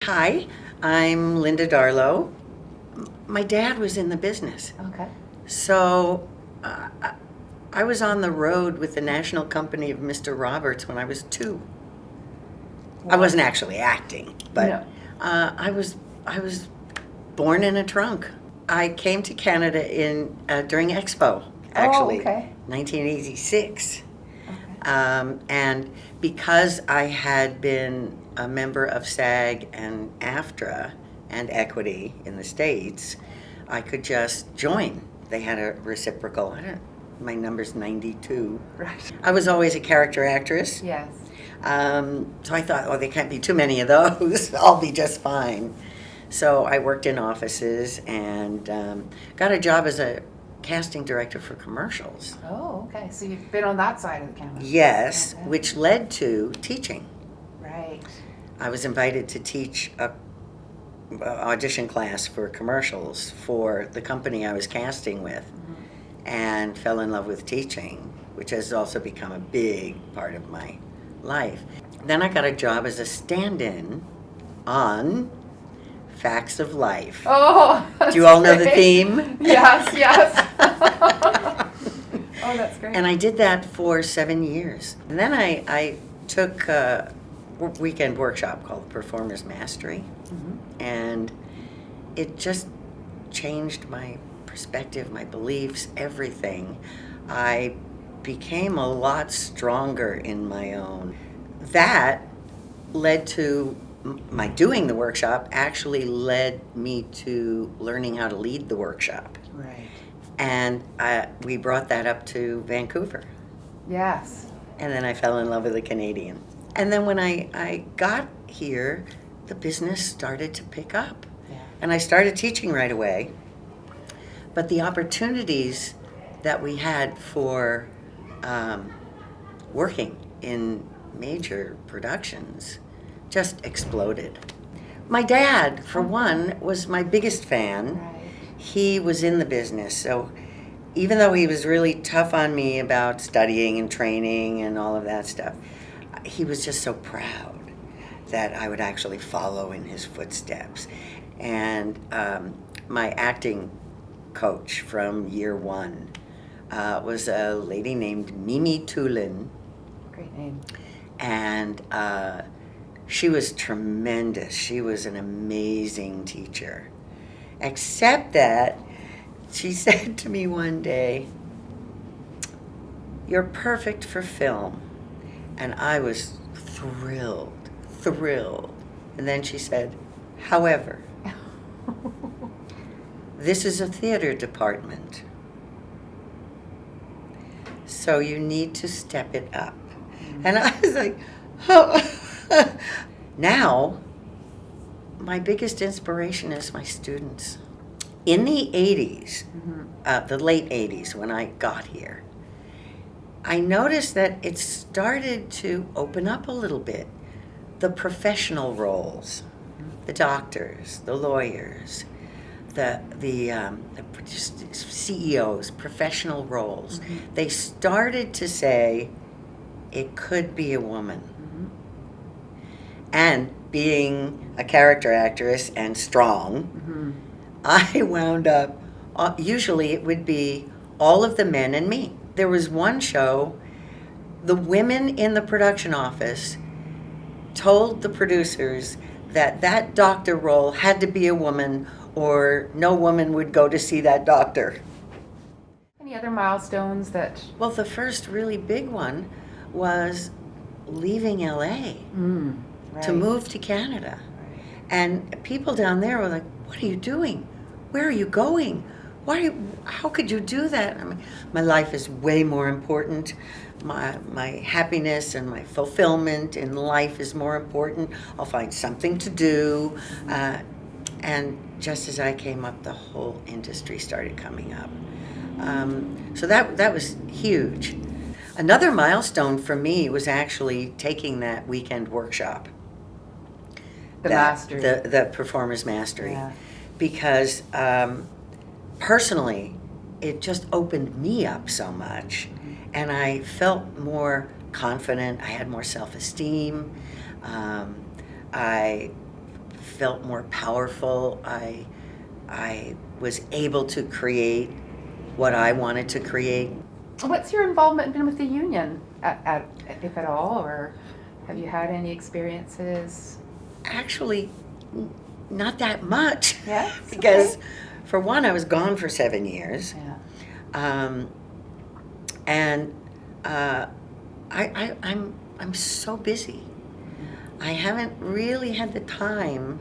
Hi, I'm Linda Darlow. My dad was in the business. Okay. So I was on the road with the national company of Mr. Roberts when I was 2. I wasn't actually acting, but No. I was born in a trunk. I came to Canada during Expo, actually, okay. 1986. Okay. And because I had been a member of SAG and AFTRA and Equity in the States, I could just join. They had a reciprocal. My number's 92. Right. I was always a character actress. Yes. So I thought, oh, there can't be too many of those. I'll be just fine. So I worked in offices and got a job as a casting director for commercials. Oh, okay. So you've been on that side of the camera. Yes, Okay. which led to teaching. Right. I was invited to teach a audition class for commercials for the company I was casting with, and fell in love with teaching, which has also become a big part of my life. Then I got a job as a stand-in on Facts of Life. Oh, that's Do you all know the great. theme? Yes, yes. Oh, that's great. And I did that for 7 years. And then I took a weekend workshop called Performer's Mastery. And it just changed my perspective, my beliefs, everything. I became a lot stronger in my own. That led to my doing the workshop, actually led me to learning how to lead the workshop. Right. And we brought that up to Vancouver. Yes. And then I fell in love with a Canadian. And then when I got here, the business started to pick up. Yeah. And I started teaching right away. But the opportunities that we had for working in major productions just exploded. My dad, for one, was my biggest fan. Right. He was in the business, so even though he was really tough on me about studying and training and all of that stuff, he was just so proud that I would actually follow in his footsteps. And my acting coach from year 1 was a lady named Mimi Tulin. Great name. And she was tremendous. She was an amazing teacher. Except that she said to me one day, "You're perfect for film." And I was thrilled. And then she said, "However, this is a theater department, so you need to step it up." And I was like, oh. Now, my biggest inspiration is my students. In the 80s, the late 80s when I got here, I noticed that it started to open up a little bit. The professional roles, the doctors, the lawyers, the just CEOs, professional roles, they started to say it could be a woman. And being a character actress and strong, I wound up, usually it would be all of the men and me. There was one show, the women in the production office told the producers that that doctor role had to be a woman or no woman would go to see that doctor. Any other milestones that... Well, the first really big one was leaving LA to move to Canada. Right. And people down there were like, "What are you doing? Where are you going? How could you do that?" I mean, my life is way more important. My happiness and my fulfillment in life is more important. I'll find something to do. And just as I came up, the whole industry started coming up. So that was huge. Another milestone for me was actually taking that weekend workshop. Mastery. The Performer's Mastery. Yeah. Because personally, it just opened me up so much. And I felt more confident. I had more self-esteem. I felt more powerful. I was able to create what I wanted to create. What's your involvement been with the union, if at all, or have you had any experiences? Actually, not that much. Yes? Because, Okay. for one, I was gone for 7 years. Yeah. And I'm so busy. I haven't really had the time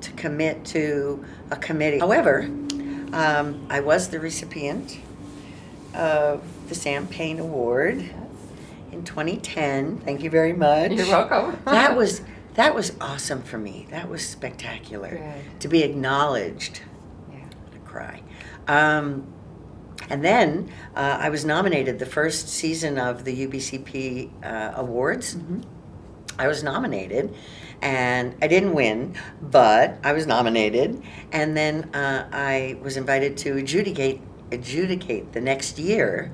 to commit to a committee. However, I was the recipient of the Sam Payne Award Yes. in 2010. Thank you very much. You're welcome. That was awesome for me. That was spectacular. Good. To be acknowledged. Yeah. I'm gonna cry. And then I was nominated the first season of the UBCP awards. Mm-hmm. I was nominated, and I didn't win, but I was nominated. And then I was invited to adjudicate the next year,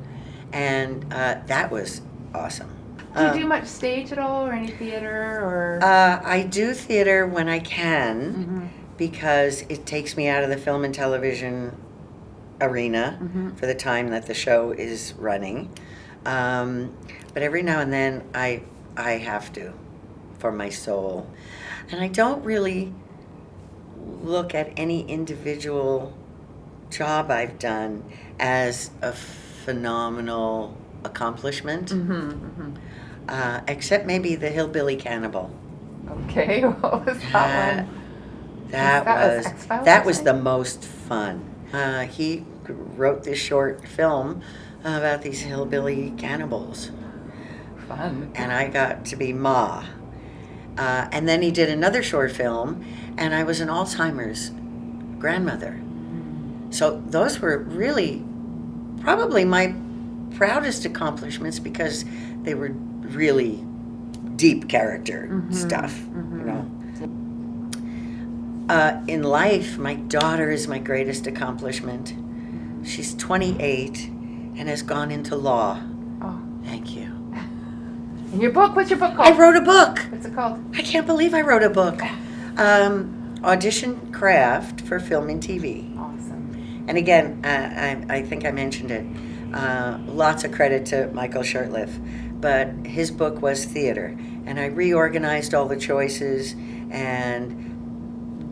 and that was awesome. Do you do much stage at all, or any theater, or? I do theater when I can, Mm-hmm. because it takes me out of the film and television arena for the time that the show is running. But every now and then I have to, for my soul. And I don't really look at any individual job I've done as a phenomenal accomplishment, Mm-hmm. Mm-hmm. Except maybe the Hillbilly Cannibal. Okay, what was that one? That was was X-Files, that I was think? the most fun. He wrote this short film about these hillbilly cannibals, Fun. and I got to be Ma. And then he did another short film, and I was an Alzheimer's grandmother. So those were really probably my proudest accomplishments, because they were really deep character stuff, you know. In life, my daughter is my greatest accomplishment. She's 28 and has gone into law. Oh. Thank you. And your book, what's your book I called? wrote a book. What's it called? I can't believe I wrote a book. Audition Craft for Film and TV. Awesome. And again, I think I mentioned it. Lots of credit to Michael Shurtleff, but his book was theater, and I reorganized all the choices and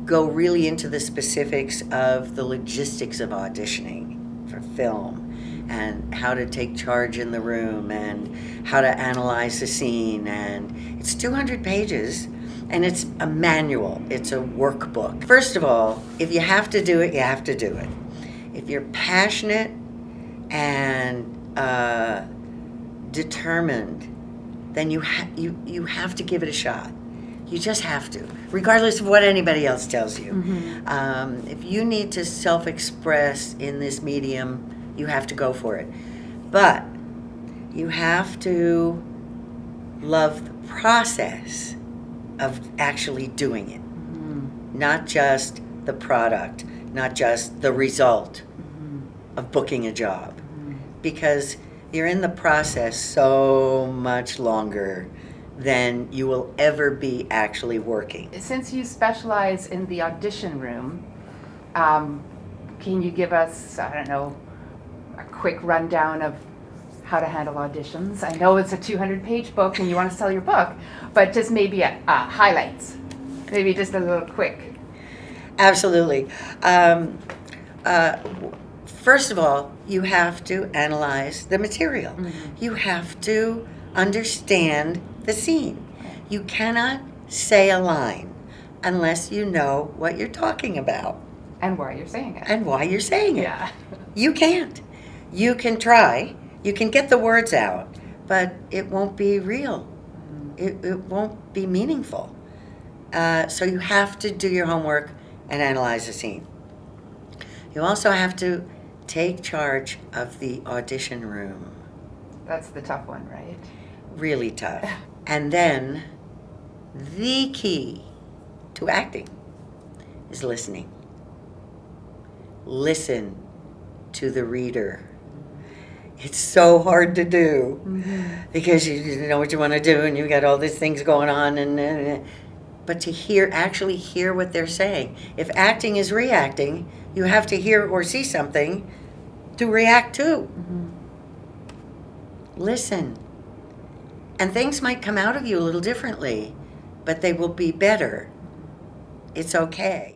go really into the specifics of the logistics of auditioning for film, and how to take charge in the room, and how to analyze the scene. And it's 200 pages, and it's a manual. It's a workbook. First of all, if you have to do it, you have to do it. If you're passionate and determined, then you have to give it a shot. You just have to, regardless of what anybody else tells you. If you need to self-express in this medium, you have to go for it. But you have to love the process of actually doing it, not just the product, not just the result of booking a job, because you're in the process so much longer than you will ever be actually working. Since you specialize in the audition room, can you give us, I don't know, a quick rundown of how to handle auditions? I know it's a 200-page book and you want to sell your book, but just maybe highlights. Maybe just a little quick. Absolutely. First of all, you have to analyze the material. You have to understand the scene. You cannot say a line unless you know what you're talking about And why you're saying it. and why you're saying it. Yeah. You can't. You can try. You can get the words out, but it won't be real. It won't be meaningful. So you have to do your homework and analyze the scene. You also have to take charge of the audition room. That's the tough one, right? Really tough. And then the key to acting is listening. Listen to the reader. It's so hard to do because you know what you want to do and you got all these things going on, and but to actually hear what they're saying. If acting is reacting, you have to hear or see something to react to. Listen. And things might come out of you a little differently, but they will be better. It's okay.